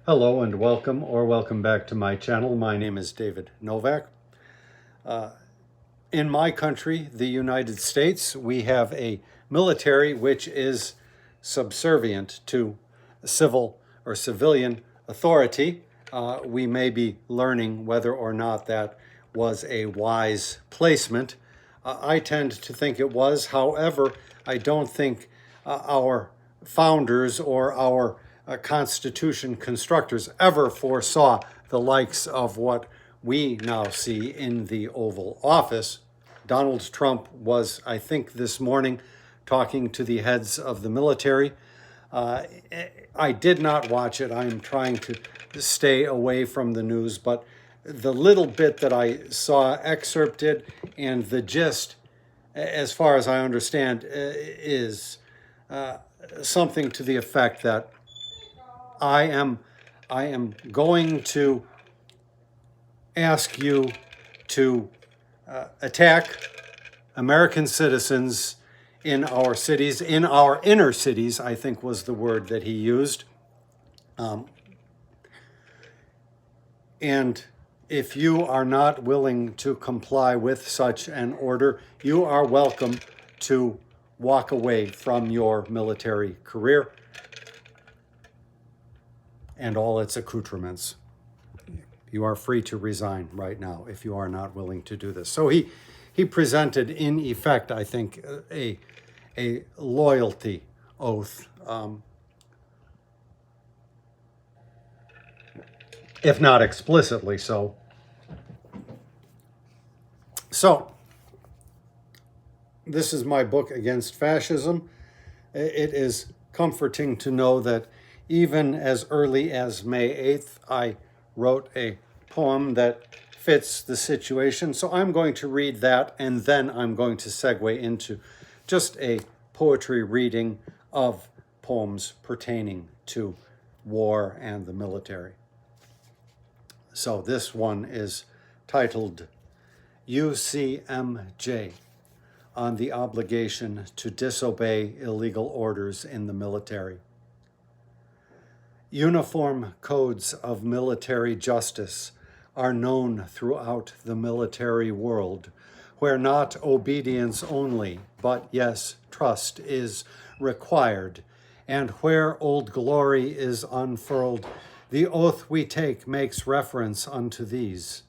Hello and welcome back to my channel. My name is David Novak. In my country, the United States, we have a military which is subservient to civil or civilian authority. We may be learning whether or not that was a wise placement. I tend to think it was. However, I don't think our founders or our Constitution constructors ever foresaw the likes of what we now see in the Oval Office. Donald Trump was, I think, this morning talking to the heads of the military. I did not watch it. I'm trying to stay away from the news, but the little bit that I saw excerpted and the gist, as far as I understand, is something to the effect that I am going to ask you to attack American citizens in our cities, in our inner cities, I think was the word that he used. And if you are not willing to comply with such an order, you are welcome to walk away from your military career and all its accoutrements. You are free to resign right now if you are not willing to do this. So he presented, in effect, I think, a loyalty oath, if not explicitly so. So, this is my book against fascism. It is comforting to know that even as early as May 8th, I wrote a poem that fits the situation. So I'm going to read that, and then I'm going to segue into just a poetry reading of poems pertaining to war and the military. So this one is titled UCMJ, on the obligation to disobey illegal orders in the military. Uniform codes of military justice are known throughout the military world, where not obedience only, but yes, trust is required, and where Old Glory is unfurled, the oath we take makes reference unto these.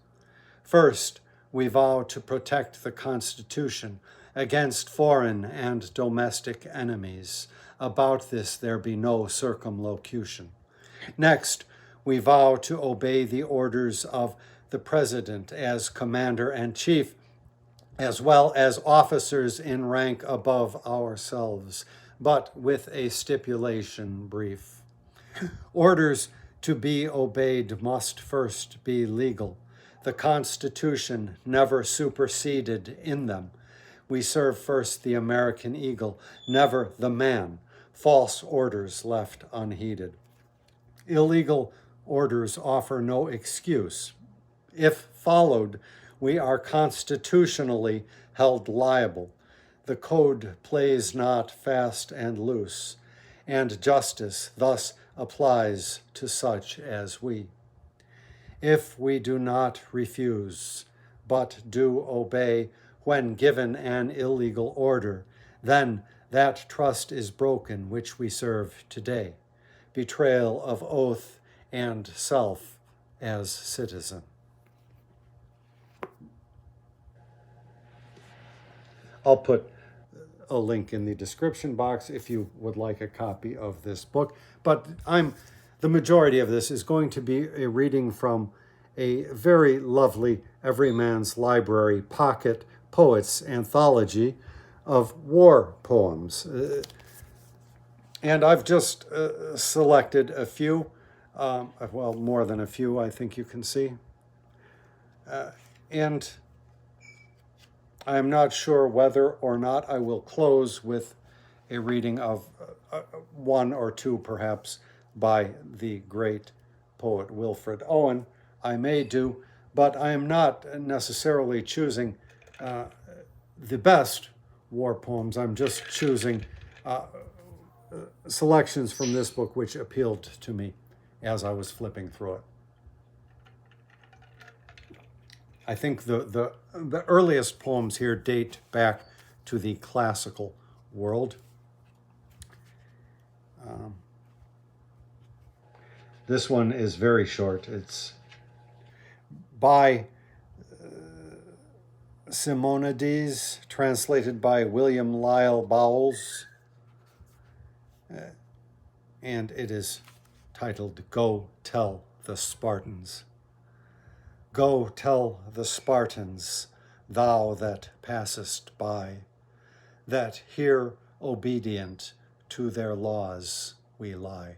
First, we vow to protect the Constitution against foreign and domestic enemies. About this there be no circumlocution. Next, we vow to obey the orders of the President as Commander-in-Chief, as well as officers in rank above ourselves, but with a stipulation brief. Orders to be obeyed must first be legal. The Constitution never superseded in them. We serve first the American eagle, never the man. False orders left unheeded. Illegal orders offer no excuse. If followed, we are constitutionally held liable. The code plays not fast and loose, and justice thus applies to such as we. If we do not refuse, but do obey when given an illegal order, then that trust is broken which we serve today. Betrayal of oath and self as citizen. I'll put a link in the description box if you would like a copy of this book. But the majority of this is going to be a reading from a very lovely Everyman's Library pocket poets anthology of war poems. And I've just selected a few, well, more than a few, I think you can see. And I'm not sure whether or not I will close with a reading of one or two, perhaps, by the great poet Wilfred Owen. I may do, but I am not necessarily choosing the best war poems. I'm just choosing selections from this book which appealed to me as I was flipping through it. I think the earliest poems here date back to the classical world. This one is very short. It's by Simonides, translated by William Lyle Bowles, and it is titled, Go Tell the Spartans. Go tell the Spartans, thou that passest by, that here obedient to their laws we lie.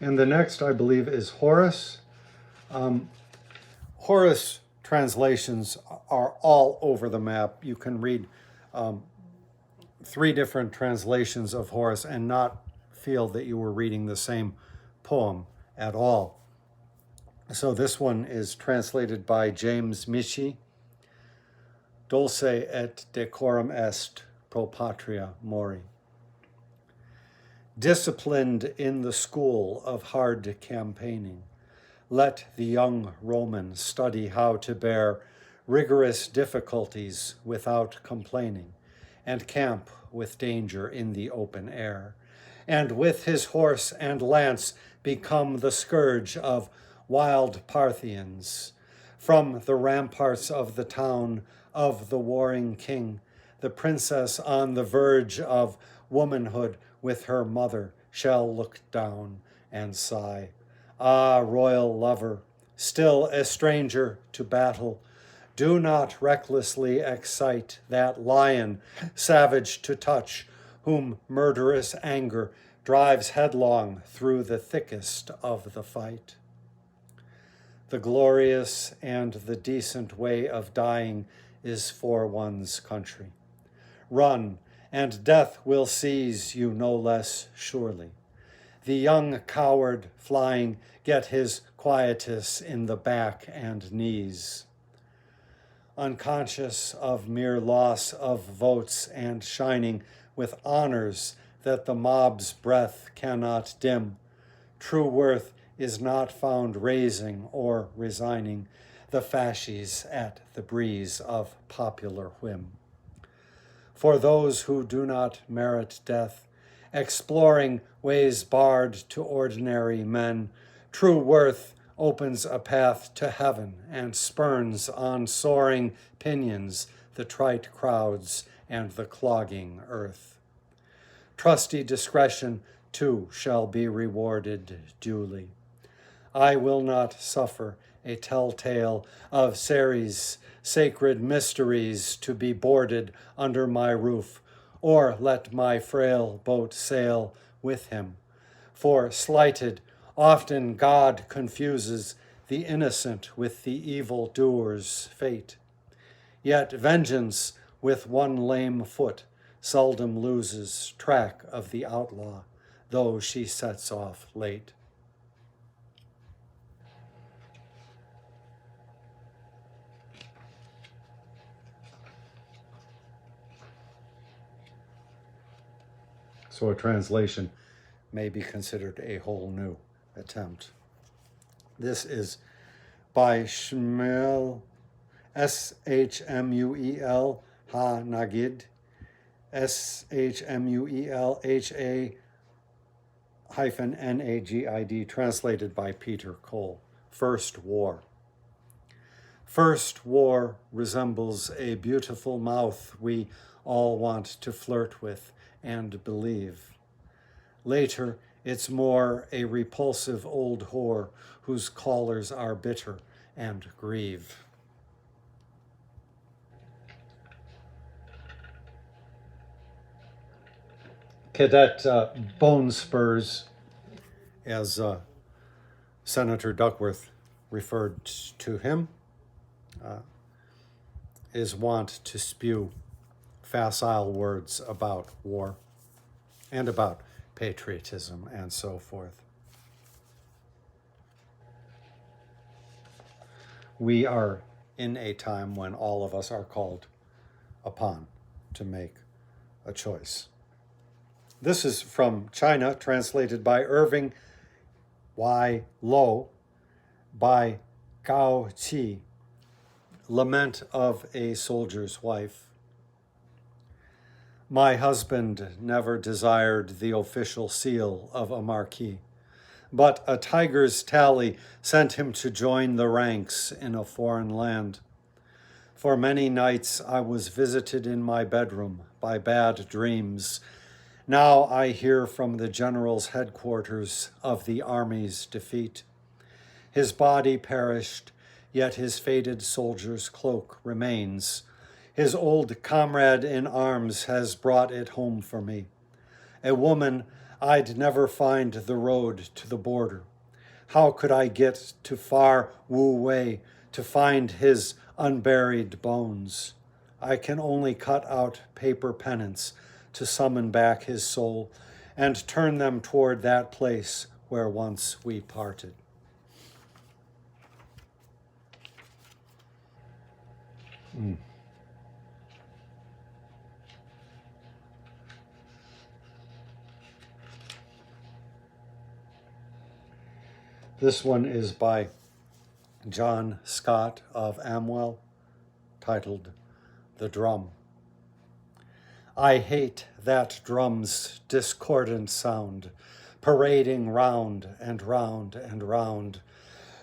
And the next, I believe, is Horace. Horace translations are all over the map. You can read 3 different translations of Horace and not feel that you were reading the same poem at all. So this one is translated by James Michi. Dulce et decorum est pro patria mori. Disciplined in the school of hard campaigning, let the young Roman study how to bear rigorous difficulties without complaining, and camp with danger in the open air, and with his horse and lance become the scourge of wild Parthians. From the ramparts of the town of the warring king, the princess on the verge of womanhood with her mother shall look down and sigh. Ah, royal lover, still a stranger to battle, do not recklessly excite that lion, savage to touch, whom murderous anger drives headlong through the thickest of the fight. The glorious and the decent way of dying is for one's country. Run, and death will seize you no less surely. The young coward flying get his quietus in the back and knees. Unconscious of mere loss of votes and shining with honors that the mob's breath cannot dim, true worth is not found raising or resigning the fasces at the breeze of popular whim. For those who do not merit death, exploring ways barred to ordinary men, true worth opens a path to heaven and spurns on soaring pinions the trite crowds and the clogging earth. Trusty discretion, too, shall be rewarded duly. I will not suffer a telltale of Ceres' sacred mysteries to be boarded under my roof, or let my frail boat sail with him. For slighted, often God confuses the innocent with the evil-doer's fate. Yet vengeance with one lame foot seldom loses track of the outlaw, though she sets off late. So a translation may be considered a whole new attempt. This is by Shmuel, Shmuel Ha-Nagid, Shmuel-Nagid, translated by Peter Cole. First War. First war resembles a beautiful mouth we all want to flirt with and believe. Later, it's more a repulsive old whore whose callers are bitter and grieve. Cadet Bone Spurs, as Senator Duckworth referred to him, is wont to spew facile words about war and about patriotism and so forth. We are in a time when all of us are called upon to make a choice. This is from China, translated by Irving Y. Lo, by Gao Qi, Lament of a Soldier's Wife. My husband never desired the official seal of a marquis, but a tiger's tally sent him to join the ranks in a foreign land. For many nights I was visited in my bedroom by bad dreams. Now I hear from the general's headquarters of the army's defeat. His body perished, yet his faded soldier's cloak remains. His old comrade in arms has brought it home for me. A woman, I'd never find the road to the border. How could I get to far Wu Wei to find his unburied bones? I can only cut out paper pennants to summon back his soul and turn them toward that place where once we parted. This one is by John Scott of Amwell, titled The Drum. I hate that drum's discordant sound, parading round and round and round.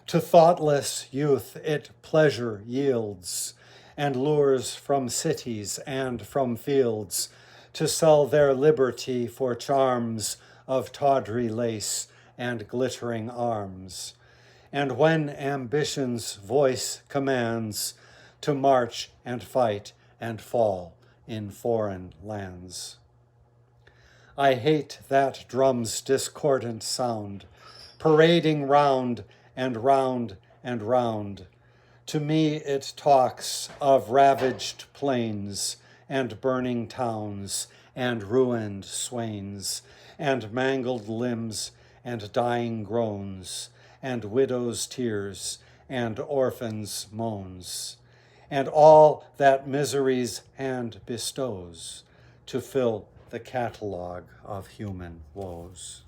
To thoughtless youth it pleasure yields, and lures from cities and from fields to sell their liberty for charms of tawdry lace and glittering arms. And when ambition's voice commands to march and fight and fall in foreign lands. I hate that drum's discordant sound, parading round and round and round. To me it talks of ravaged plains and burning towns and ruined swains and mangled limbs and dying groans and widows' tears and orphans' moans, and all that misery's hand bestows to fill the catalogue of human woes.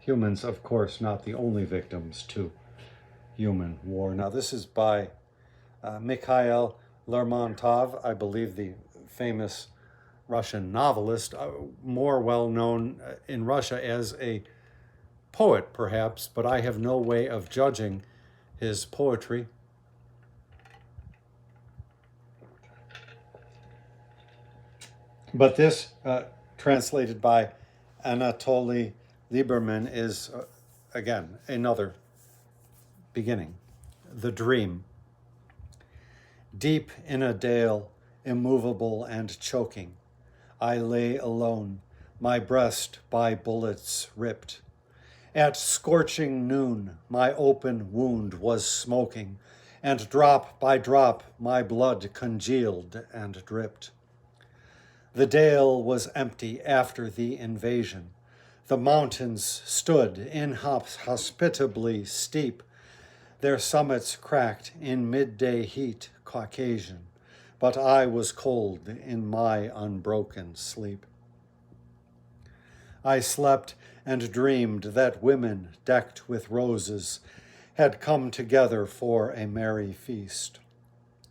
Humans, of course, not the only victims to human war. Now, this is by Mikhail Lermontov, I believe the famous Russian novelist, more well known in Russia as a poet, perhaps, but I have no way of judging his poetry. But this, translated by Anatoly Lieberman, is, again, another beginning. The Dream. Deep in a dale, immovable and choking, I lay alone, my breast by bullets ripped. At scorching noon, my open wound was smoking, and drop by drop my blood congealed and dripped. The dale was empty after the invasion. The mountains stood inhospitably steep, their summits cracked in midday heat Caucasian, but I was cold in my unbroken sleep. I slept and dreamed that women decked with roses had come together for a merry feast.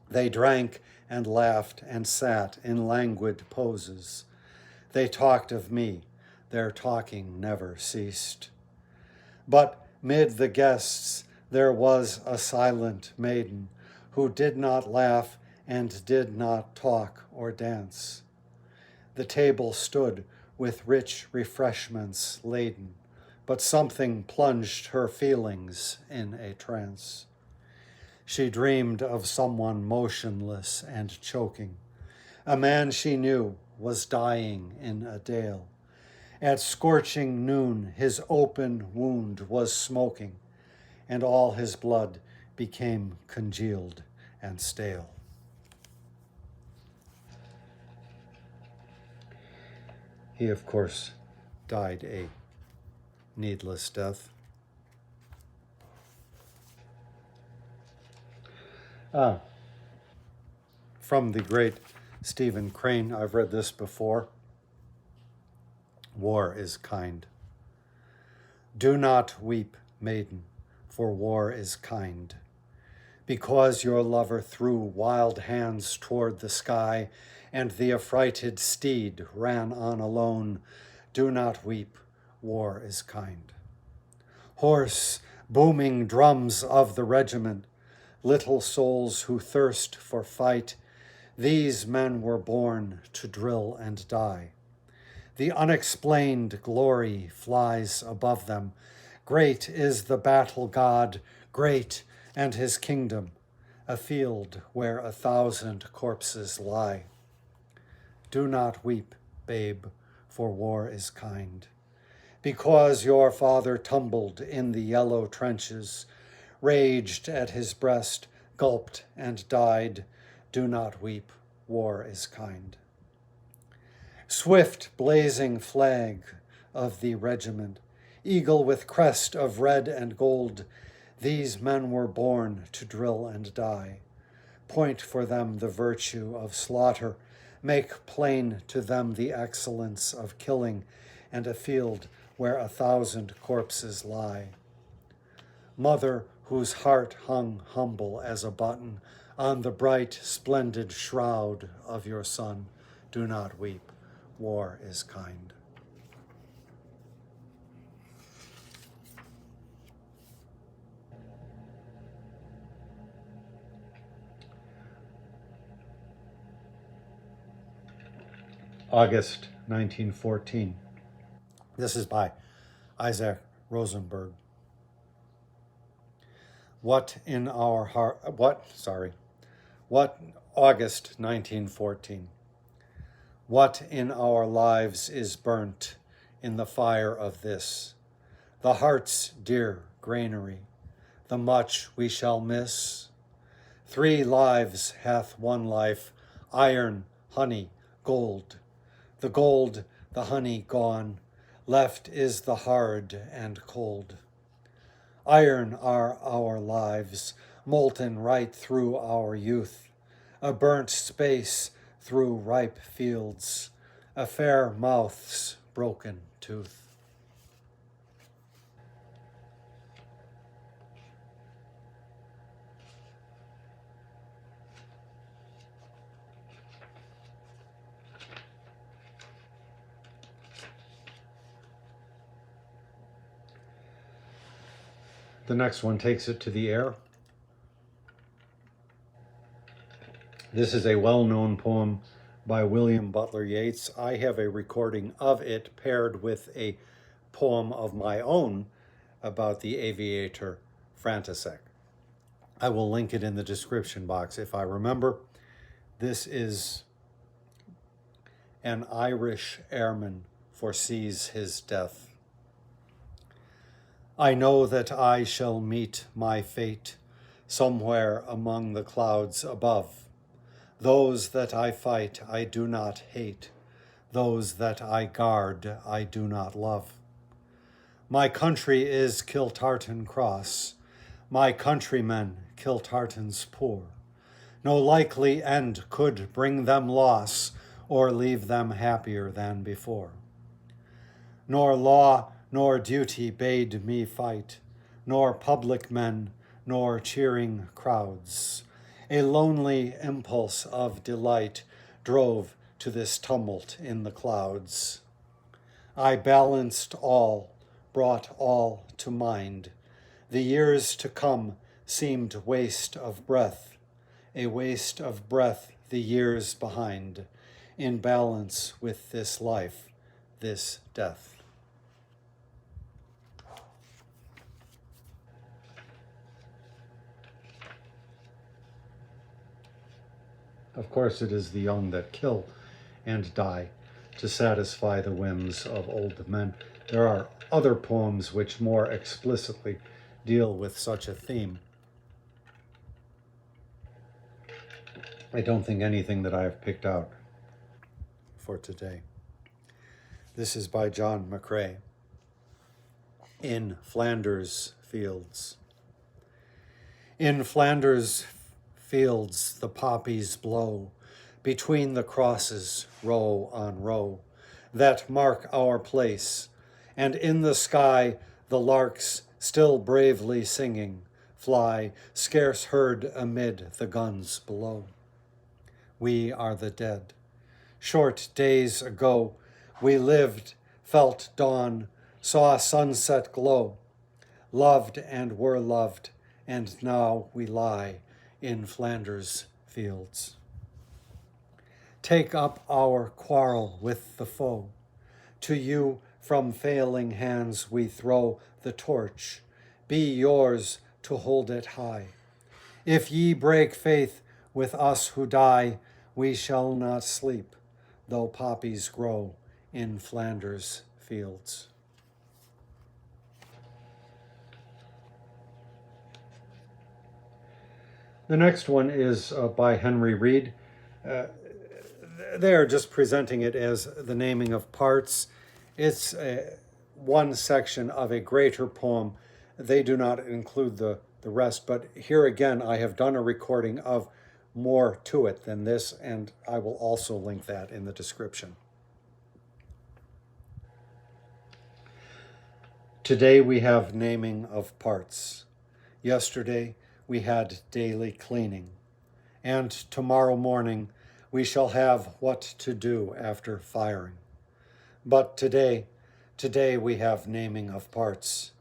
They drank and laughed and sat in languid poses. They talked of me, their talking never ceased. But mid the guests there was a silent maiden who did not laugh and did not talk or dance. The table stood with rich refreshments laden, but something plunged her feelings in a trance. She dreamed of someone motionless and choking. A man she knew was dying in a dale. At scorching noon, his open wound was smoking, and all his blood became congealed and stale. He, of course, died a needless death. From the great Stephen Crane, I've read this before. War is kind. Do not weep, maiden, for war is kind. Because your lover threw wild hands toward the sky, and the affrighted steed ran on alone, do not weep, war is kind. Hoarse, booming drums of the regiment, little souls who thirst for fight, these men were born to drill and die. The unexplained glory flies above them. Great is the battle god, great and his kingdom, a field where 1,000 corpses lie. Do not weep, babe, for war is kind. Because your father tumbled in the yellow trenches, raged at his breast, gulped and died, do not weep, war is kind. Swift blazing flag of the regiment, eagle with crest of red and gold, these men were born to drill and die. Point for them the virtue of slaughter, make plain to them the excellence of killing, and a field where 1,000 corpses lie. Mother, whose heart hung humble as a button on the bright, splendid shroud of your son, do not weep, war is kind. August 1914. This is by Isaac Rosenberg. August 1914. What in our lives is burnt in the fire of this? The heart's dear granary, the much we shall miss. 3 lives hath one life, iron, honey, gold. The gold, the honey gone, left is the hard and cold. Iron are our lives, molten right through our youth, a burnt space through ripe fields, a fair mouth's broken tooth. The next one takes it to the air. This is a well-known poem by William Butler Yeats. I have a recording of it paired with a poem of my own about the aviator František. I will link it in the description box if I remember. This is an Irish airman foresees his death. I know that I shall meet my fate somewhere among the clouds above. Those that I fight I do not hate, those that I guard I do not love. My country is Kiltartan Cross, my countrymen Kiltartan's poor. No likely end could bring them loss or leave them happier than before. Nor law nor duty bade me fight, nor public men, nor cheering crowds. A lonely impulse of delight drove to this tumult in the clouds. I balanced all, brought all to mind. The years to come seemed waste of breath, a waste of breath the years behind, in balance with this life, this death. Of course, it is the young that kill and die to satisfy the whims of old men. There are other poems which more explicitly deal with such a theme. I don't think anything that I have picked out for today. This is by John McCrae. in Flanders fields. In Flanders fields the poppies blow, between the crosses, row on row, that mark our place, and in the sky the larks, still bravely singing, fly, scarce heard amid the guns below. We are the dead. Short days ago, we lived, felt dawn, saw sunset glow, loved and were loved, and now we lie in Flanders fields. Take up our quarrel with the foe. To you from failing hands we throw the torch. Be yours to hold it high. If ye break faith with us who die, we shall not sleep, though poppies grow in Flanders fields. The next one is by Henry Reed. They are just presenting it as the naming of parts. It's one section of a greater poem. They do not include the rest, but here again I have done a recording of more to it than this, and I will also link that in the description. Today we have naming of parts. Yesterday we had daily cleaning, and tomorrow morning we shall have what to do after firing. But today we have naming of parts.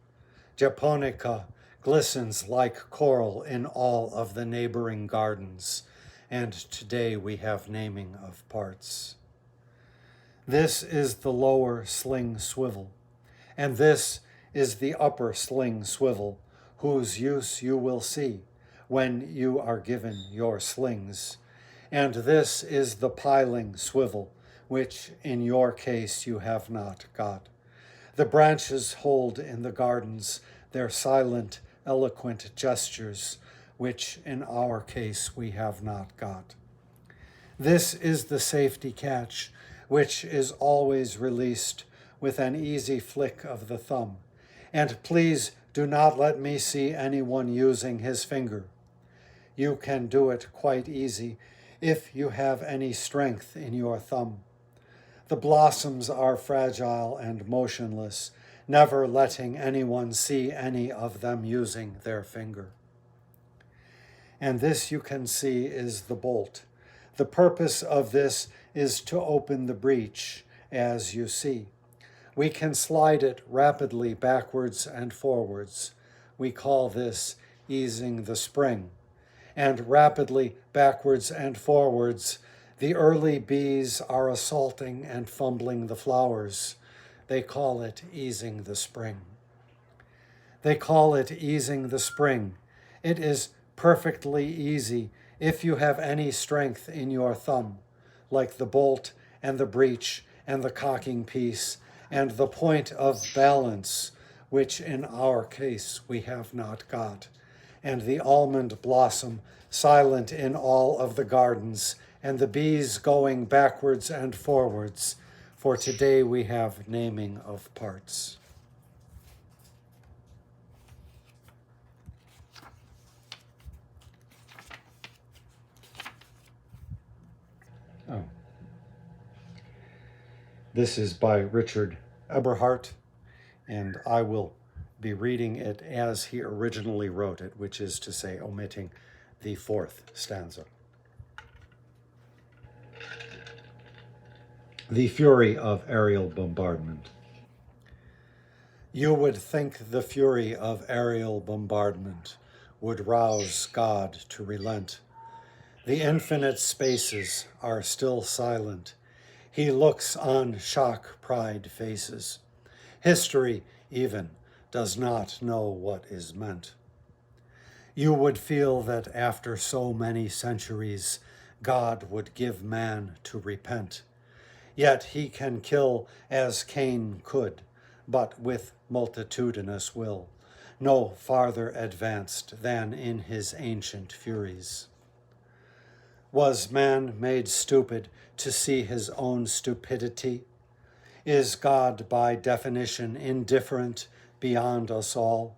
Japonica glistens like coral in all of the neighboring gardens, and today we have naming of parts. This is the lower sling swivel, and this is the upper sling swivel, whose use you will see when you are given your slings. And this is the piling swivel, which in your case you have not got. The branches hold in the gardens their silent, eloquent gestures, which in our case we have not got. This is the safety catch, which is always released with an easy flick of the thumb. And please do not let me see anyone using his finger. You can do it quite easy if you have any strength in your thumb. The blossoms are fragile and motionless, never letting anyone see any of them using their finger. And this you can see is the bolt. The purpose of this is to open the breech, as you see. We can slide it rapidly backwards and forwards. We call this easing the spring. And rapidly backwards and forwards, the early bees are assaulting and fumbling the flowers. They call it easing the spring. They call it easing the spring. It is perfectly easy if you have any strength in your thumb, like the bolt and the breech and the cocking piece and the point of balance, which in our case we have not got, and the almond blossom silent in all of the gardens, and the bees going backwards and forwards, for today we have naming of parts. Oh. This is by Richard Eberhardt, and I will be reading it as he originally wrote it, which is to say, omitting the fourth stanza. The fury of aerial bombardment. You would think the fury of aerial bombardment would rouse God to relent. The infinite spaces are still silent. He looks on shock-pride faces. History, even, does not know what is meant. You would feel that after so many centuries, God would give man to repent. Yet he can kill as Cain could, but with multitudinous will, no farther advanced than in his ancient furies. Was man made stupid to see his own stupidity? Is God by definition indifferent beyond us all?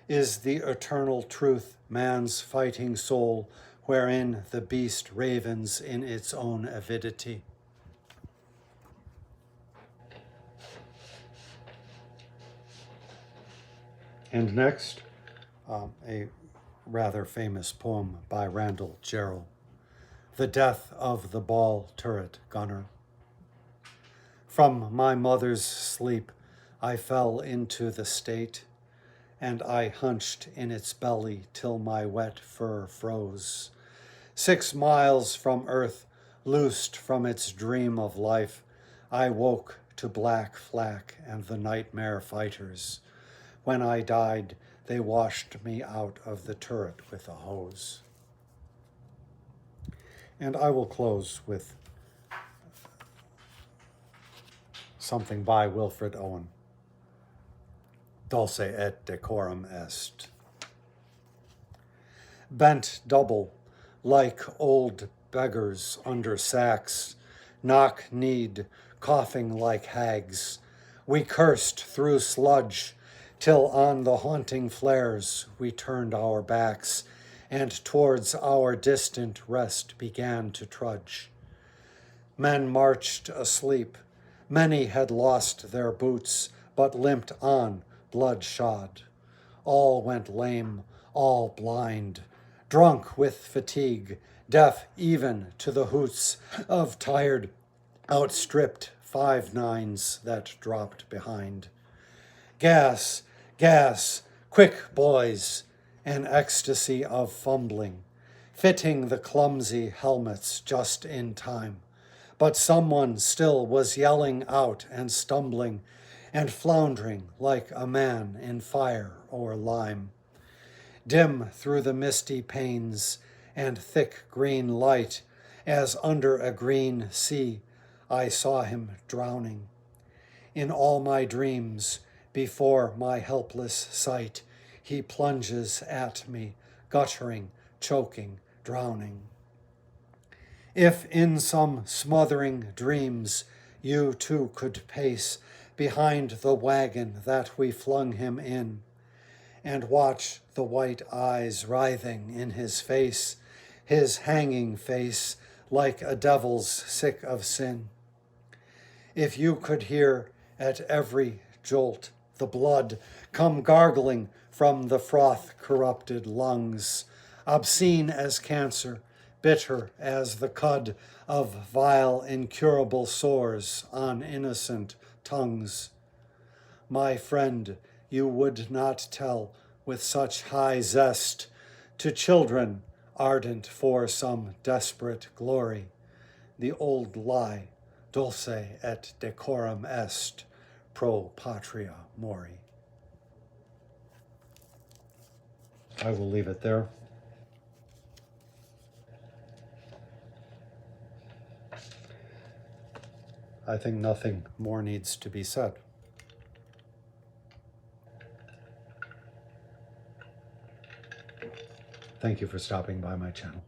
Is the eternal truth man's fighting soul, wherein the beast ravens in its own avidity? And next, a rather famous poem by Randall Jarrell, The Death of the Ball Turret Gunner. From my mother's sleep I fell into the state, and I hunched in its belly till my wet fur froze. 6 miles from earth, loosed from its dream of life, I woke to black flak and the nightmare fighters. When I died, they washed me out of the turret with a hose. And I will close with something by Wilfred Owen. Dulce et decorum est. Bent double, like old beggars under sacks, knock-kneed, coughing like hags, we cursed through sludge, till on the haunting flares we turned our backs, and towards our distant rest began to trudge. Men marched asleep. Many had lost their boots, but limped on, bloodshod. All went lame, all blind, drunk with fatigue, deaf even to the hoots of tired, outstripped 5-9s that dropped behind. Gas, gas, quick, boys, an ecstasy of fumbling, fitting the clumsy helmets just in time. But someone still was yelling out and stumbling and floundering like a man in fire or lime. Dim through the misty panes and thick green light, as under a green sea, I saw him drowning. In all my dreams, before my helpless sight, he plunges at me, guttering, choking, drowning. If in some smothering dreams you too could pace behind the wagon that we flung him in, and watch the white eyes writhing in his face, his hanging face like a devil's sick of sin. If you could hear at every jolt the blood come gargling from the froth-corrupted lungs, obscene as cancer, bitter as the cud of vile, incurable sores on innocent tongues. My friend, you would not tell with such high zest to children ardent for some desperate glory the old lie, dulce et decorum est, pro patria mori. I will leave it there. I think nothing more needs to be said. Thank you for stopping by my channel.